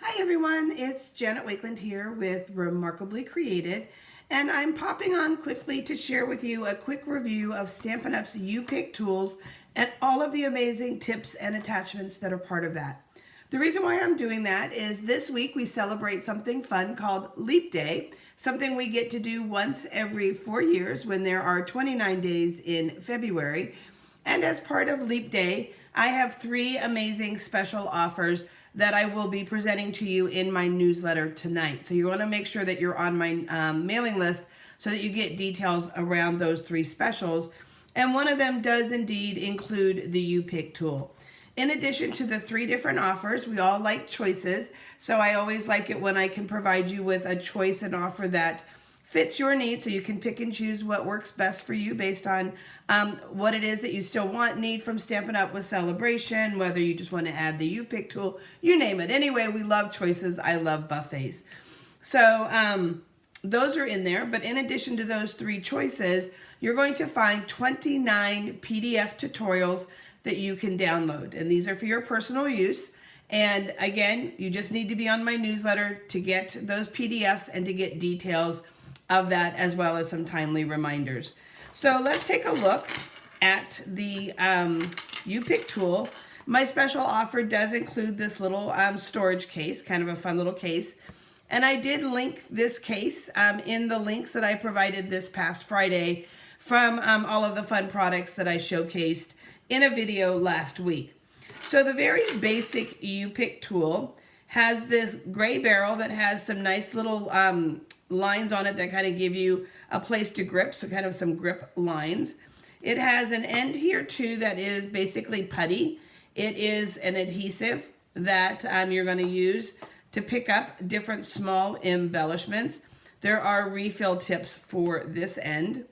Hi everyone, it's Janet Wakeland here with Remarkably Created, and I'm popping on quickly to share with you a quick review of Stampin' Up's U-Pick tools and all of the amazing tips and attachments that are part of that. The reason why I'm doing that is this week we celebrate something fun called Leap Day, something we get to do once every 4 years when there are 29 days in February. And as part of Leap Day, I have 3 amazing special offers that I will be presenting to you in my newsletter tonight. So you want to make sure that you're on my mailing list so that you get details around those 3 specials. And one of them does indeed include the U-Pick tool. In addition to the 3 different offers, we all like choices. So I always like it when I can provide you with a choice and offer that fits your needs, so you can pick and choose what works best for you based on what it is that you still need from Stampin' Up! With Celebration, whether you just want to add the U-Pick tool, you name it. Anyway, we love choices. I love buffets. So those are in there, but in addition to those 3 choices, you're going to find 29 PDF tutorials that you can download, and these are for your personal use. And again, you just need to be on my newsletter to get those PDFs and to get details of that, as well as some timely reminders. So let's take a look at the U-Pick tool. My special offer does include this little storage case, kind of a fun little case. And I did link this case in the links that I provided this past Friday from all of the fun products that I showcased in a video last week. So the very basic U-Pick tool has this gray barrel that has some nice little lines on it that kind of give you a place to grip, so kind of some grip lines. It has an end here too that is basically putty. It is an adhesive that you're going to use to pick up different small embellishments. There are refill tips for this end.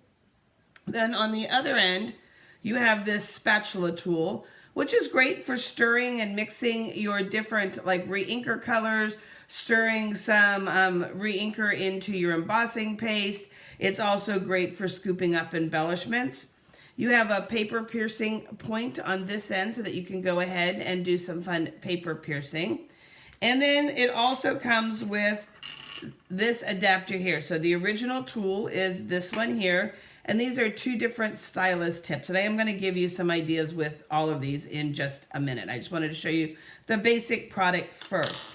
Then on the other end, you have this spatula tool, which is great for stirring and mixing your different like re-inker colors, stirring some re-inker into your embossing paste. It's also great for scooping up embellishments. You have a paper piercing point on this end so that you can go ahead and do some fun paper piercing. And then it also comes with this adapter here. So the original tool is this one here. And these are 2 different stylus tips. And I am going to give you some ideas with all of these in just a minute. I just wanted to show you the basic product first.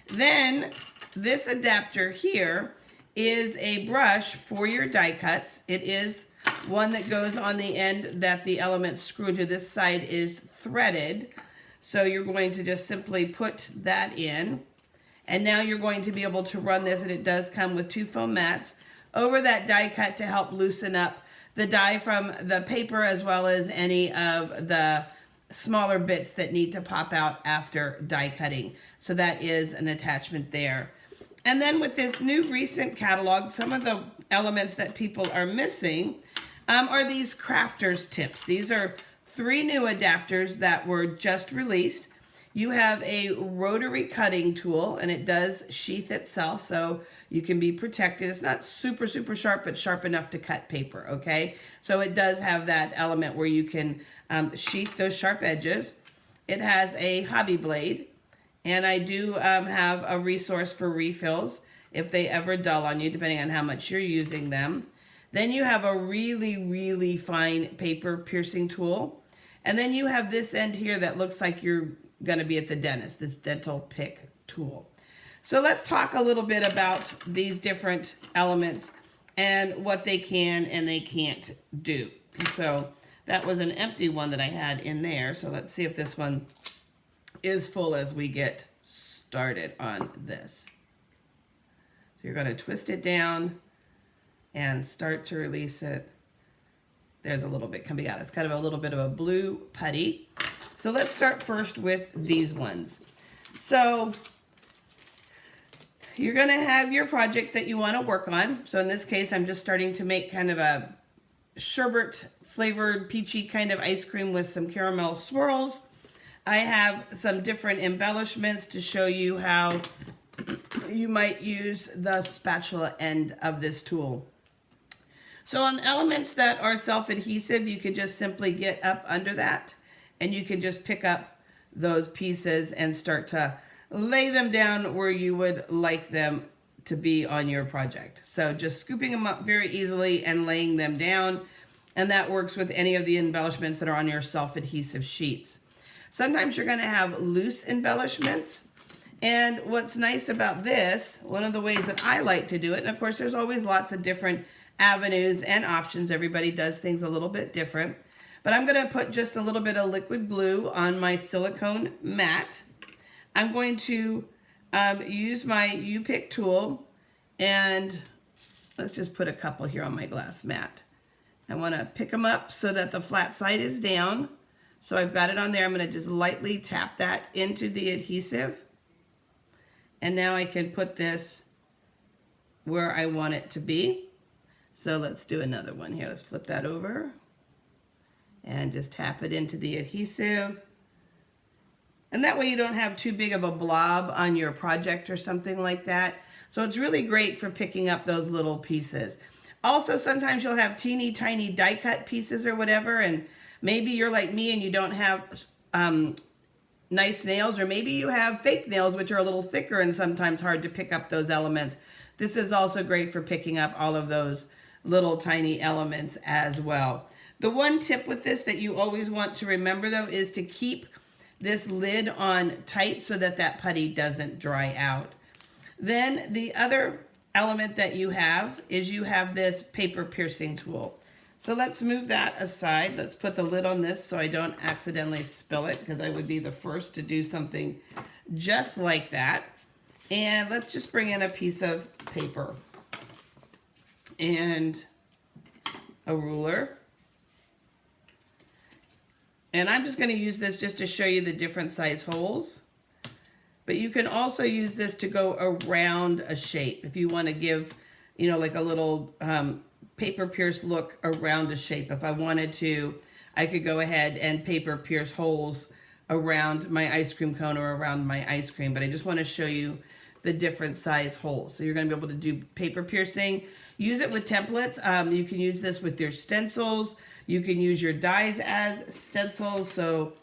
Then this adapter here is a brush for your die cuts. It is one that goes on the end that the elements screw into. This side is threaded. So you're going to just simply put that in. And now you're going to be able to run this, and it does come with 2 foam mats over that die cut to help loosen up the die from the paper, as well as any of the smaller bits that need to pop out after die cutting. So that is an attachment there. And then with this new recent catalog, some of the elements that people are missing are these crafters tips. These are 3 new adapters that were just released. You have a rotary cutting tool, and it does sheath itself, so you can be protected. It's not super, super sharp, but sharp enough to cut paper, okay? So it does have that element where you can sheath those sharp edges. It has a hobby blade, and I do have a resource for refills if they ever dull on you, depending on how much you're using them. Then you have a really, really fine paper piercing tool. And then you have this end here that looks like you're going to be at the dentist, this dental pick tool. So let's talk a little bit about these different elements and what they can and they can't do. So that was an empty one that I had in there. So let's see if this one is full as we get started on this. So you're going to twist it down and start to release it. There's a little bit coming out. It's kind of a little bit of a blue putty. So let's start first with these ones. So you're going to have your project that you want to work on. So in this case, I'm just starting to make kind of a sherbet flavored peachy kind of ice cream with some caramel swirls. I have some different embellishments to show you how you might use the spatula end of this tool. So on elements that are self-adhesive, you can just simply get up under that and you can just pick up those pieces and start to lay them down where you would like them to be on your project. So just scooping them up very easily and laying them down. And that works with any of the embellishments that are on your self-adhesive sheets. Sometimes you're going to have loose embellishments. And what's nice about this, one of the ways that I like to do it, and of course there's always lots of different avenues and options. Everybody does things a little bit different. But I'm going to put just a little bit of liquid glue on my silicone mat. I'm going to use my U-pick tool, and let's just put a couple here on my glass mat. I want to pick them up so that the flat side is down. So I've got it on there. I'm going to just lightly tap that into the adhesive. And now I can put this where I want it to be. So let's do another one here. Let's flip that over and just tap it into the adhesive. And that way you don't have too big of a blob on your project or something like that. So it's really great for picking up those little pieces. Also, sometimes you'll have teeny tiny die cut pieces or whatever, and maybe you're like me and you don't have nice nails, or maybe you have fake nails which are a little thicker and sometimes hard to pick up those elements. This is also great for picking up all of those little tiny elements as well. The one tip with this that you always want to remember though is to keep this lid on tight so that that putty doesn't dry out. Then the other element that you have is you have this paper piercing tool. So let's move that aside. Let's put the lid on this so I don't accidentally spill it, because I would be the first to do something just like that. And let's just bring in a piece of paper and a ruler. And I'm just going to use this just to show you the different size holes. But you can also use this to go around a shape if you want to give, you know, like a little paper pierce look around a shape. If I wanted to, I could go ahead and paper pierce holes around my ice cream cone or around my ice cream. But I just want to show you the different size holes. So you're going to be able to do paper piercing. Use it with templates. You can use this with your stencils. You can use your dies as stencils. So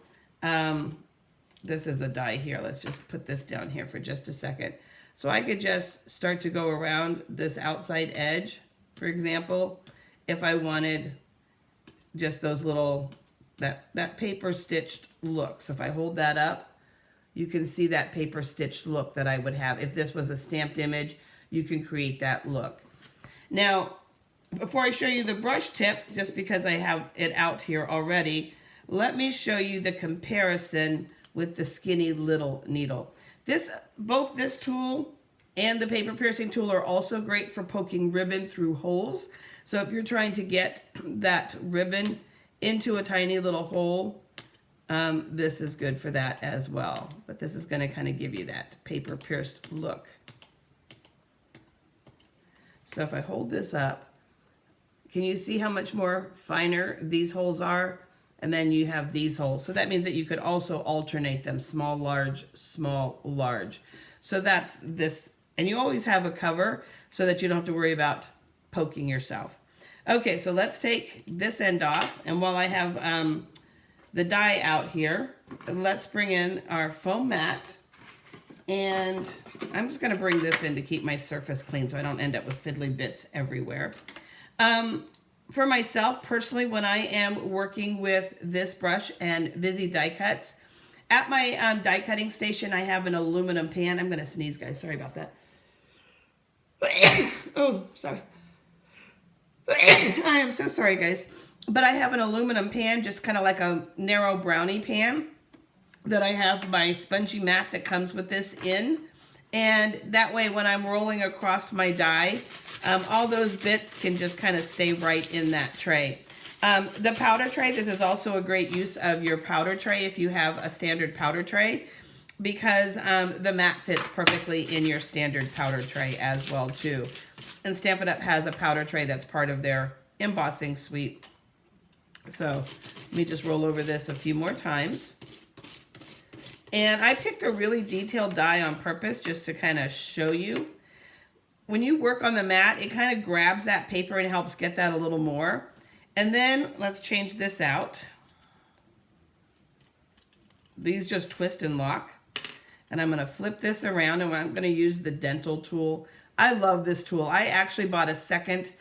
this is a die here. Let's just put this down here for just a second. So I could just start to go around this outside edge, for example, if I wanted just those little, that paper stitched look. So if I hold that up, you can see that paper stitched look that I would have. If this was a stamped image, you can create that look. Now, before I show you the brush tip, just because I have it out here already, let me show you the comparison with the skinny little needle. Both this tool and the paper piercing tool are also great for poking ribbon through holes. So if you're trying to get that ribbon into a tiny little hole, this is good for that as well. But this is going to kind of give you that paper pierced look. So if I hold this up, can you see how much more finer these holes are? And then you have these holes. So that means that you could also alternate them, small, large, small, large. So that's this. And you always have a cover so that you don't have to worry about poking yourself. Okay, so let's take this end off. And while I have the die out here, let's bring in our foam mat. And I'm just going to bring this in to keep my surface clean so I don't end up with fiddly bits everywhere. For myself, personally, when I am working with this brush and busy die cuts, at my die cutting station, I have an aluminum pan. I'm going to sneeze, guys. Sorry about that. Oh, sorry. I am so sorry, guys. But I have an aluminum pan, just kind of like a narrow brownie pan, that I have my spongy mat that comes with this in. And that way, when I'm rolling across my die, all those bits can just kind of stay right in that tray. The powder tray, this is also a great use of your powder tray if you have a standard powder tray, because the mat fits perfectly in your standard powder tray as well too. And Stampin' Up! Has a powder tray that's part of their embossing suite. So let me just roll over this a few more times. And I picked a really detailed die on purpose just to kind of show you. When you work on the mat, it kind of grabs that paper and helps get that a little more. And then let's change this out. These just twist and lock. And I'm going to flip this around, and I'm going to use the dental tool. I love this tool. I actually bought a second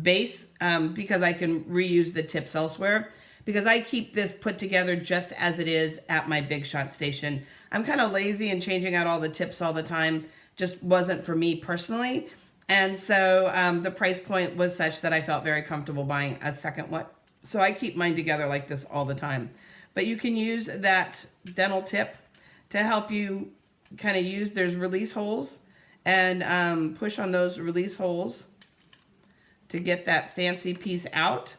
base because I can reuse the tips elsewhere, because I keep this put together just as it is at my Big Shot station. I'm kind of lazy, and changing out all the tips all the time just wasn't for me personally. And so the price point was such that I felt very comfortable buying a second one. So I keep mine together like this all the time. But you can use that dental tip to help you kind of use, there's release holes, and push on those release holes to get that fancy piece out.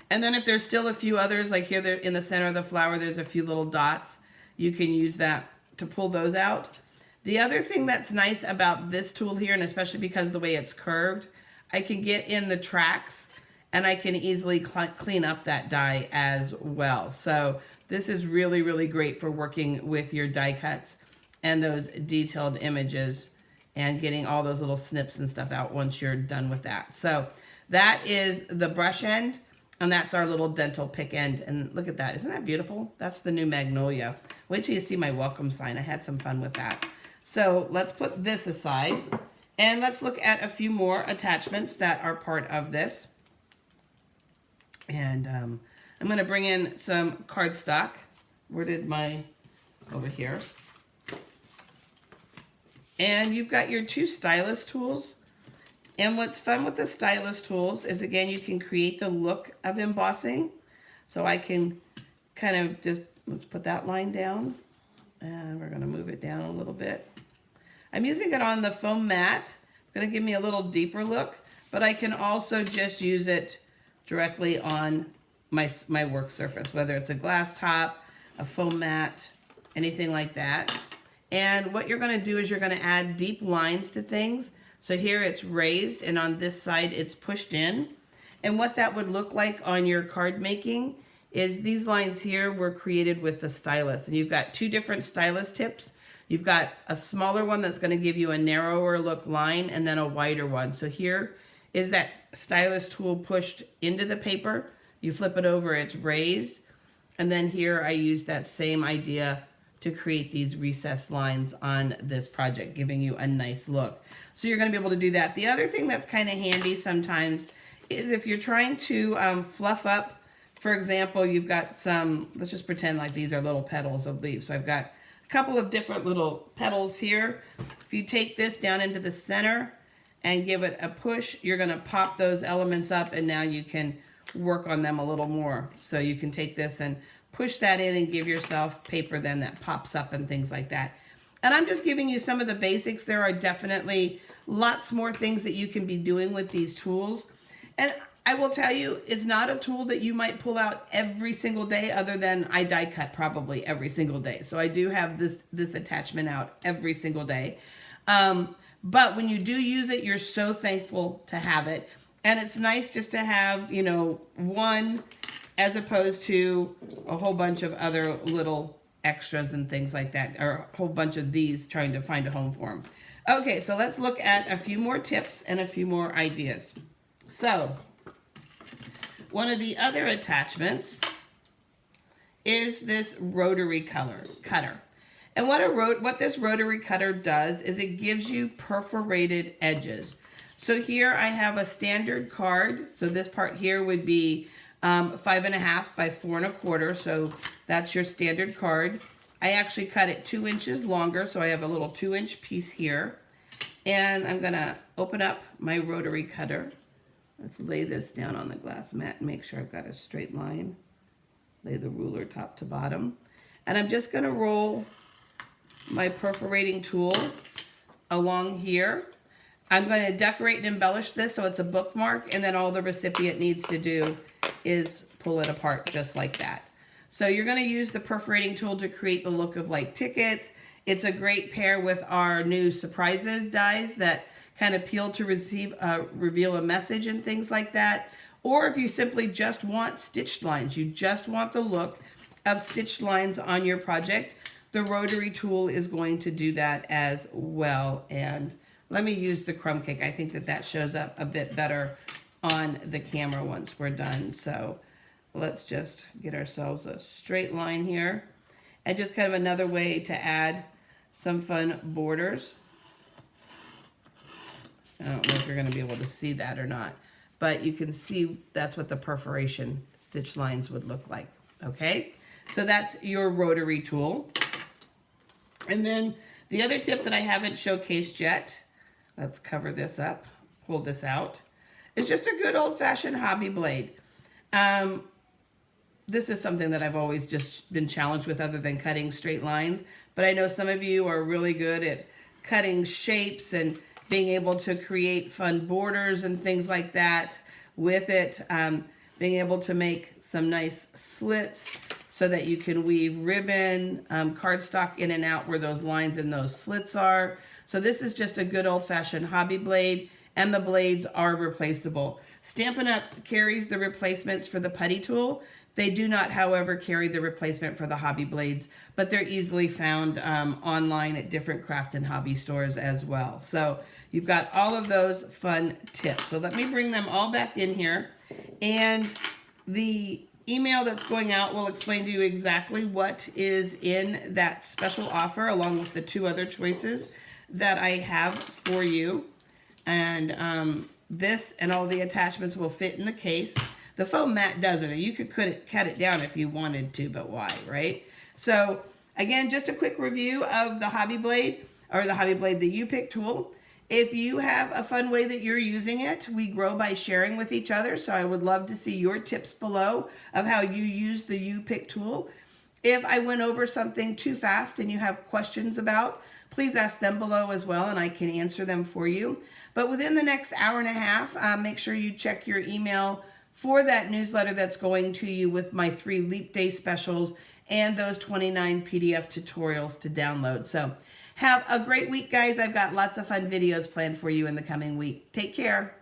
And then if there's still a few others, like here in the center of the flower, there's a few little dots. You can use that to pull those out. The other thing that's nice about this tool here, and especially because of the way it's curved, I can get in the tracks and I can easily clean up that die as well. So this is really, really great for working with your die cuts and those detailed images and getting all those little snips and stuff out once you're done with that. So that is the brush end, and that's our little dental pick end. And look at that, isn't that beautiful? That's the new magnolia. Wait till you see my welcome sign. I had some fun with that. So let's put this aside, and let's look at a few more attachments that are part of this. And I'm going to bring in some cardstock. Where did my, over here. And you've got your two stylus tools. And what's fun with the stylus tools is, again, you can create the look of embossing. So I can kind of just, let's put that line down. And we're going to move it down a little bit. I'm using it on the foam mat. It's going to give me a little deeper look, but I can also just use it directly on my work surface, whether it's a glass top, a foam mat, anything like that. And what you're going to do is you're going to add deep lines to things. So here it's raised, and on this side it's pushed in. And what that would look like on your card making is these lines here were created with the stylus. And you've got two different stylus tips. You've got a smaller one that's going to give you a narrower look line, and then a wider one. So here is that stylus tool pushed into the paper. You flip it over, it's raised. And then here I use that same idea to create these recessed lines on this project, giving you a nice look. So you're going to be able to do that. The other thing that's kind of handy sometimes is if you're trying to fluff up, for example, you've got some, let's just pretend like these are little petals of leaves. So I've got a couple of different little petals here. If you take this down into the center and give it a push, you're going to pop those elements up, and now you can work on them a little more. So you can take this and push that in and give yourself paper then that pops up and things like that. And I'm just giving you some of the basics. There are definitely lots more things that you can be doing with these tools. And I will tell you, it's not a tool that you might pull out every single day, other than I die cut probably every single day. So I do have this attachment out every single day. But when you do use it, you're so thankful to have it. And it's nice just to have, you know, one as opposed to a whole bunch of other little extras and things like that, or a whole bunch of these trying to find a home for them. Okay, so let's look at a few more tips and a few more ideas. So one of the other attachments is this rotary cutter. And what this rotary cutter does is it gives you perforated edges. So here I have a standard card. So this part here would be 5.5 by 4 1/4. So that's your standard card. I actually cut it 2 inches longer, so I have a little 2-inch piece here. And I'm gonna open up my rotary cutter. Let's lay this down on the glass mat and make sure I've got a straight line. Lay the ruler top to bottom. And I'm just gonna roll my perforating tool along here. I'm going to decorate and embellish this so it's a bookmark, and then all the recipient needs to do is pull it apart just like that. So you're going to use the perforating tool to create the look of like tickets. It's a great pair with our new surprises dies that kind of peel to reveal a message and things like that. Or if you simply just want stitched lines, you just want the look of stitched lines on your project, the rotary tool is going to do that as well. And let me use the crumb cake. I think that shows up a bit better on the camera once we're done. So let's just get ourselves a straight line here. and just kind of another way to add some fun borders. I don't know if you're going to be able to see that or not, but you can see that's what the perforation stitch lines would look like. Okay, so that's your rotary tool. And then the other tip that I haven't showcased yet, let's cover this up, pull this out, is just a good old-fashioned hobby blade. This is something that I've always just been challenged with other than cutting straight lines, but I know some of you are really good at cutting shapes and being able to create fun borders and things like that with it. Being able to make some nice slits so that you can weave ribbon, cardstock in and out where those lines and those slits are. So this is just a good old-fashioned hobby blade, and the blades are replaceable. Stampin' Up! Carries the replacements for the putty tool. They do not, however, carry the replacement for the hobby blades, but they're easily found online at different craft and hobby stores as well. So you've got all of those fun tips. So let me bring them all back in here. And the email that's going out will explain to you exactly what is in that special offer, along with the 2 other choices that I have for you. And this and all the attachments will fit in the case. The foam mat doesn't. You could cut it down if you wanted to, but why, right? So again, just a quick review of the hobby blade, the U-Pick tool. If you have a fun way that you're using it, we grow by sharing with each other. So I would love to see your tips below of how you use the U-Pick tool. If I went over something too fast and you have questions about, please ask them below as well, and I can answer them for you. But within the next hour and a half, make sure you check your email for that newsletter that's going to you with my 3 Leap Day specials and those 29 PDF tutorials to download. So have a great week, guys. I've got lots of fun videos planned for you in the coming week. Take care.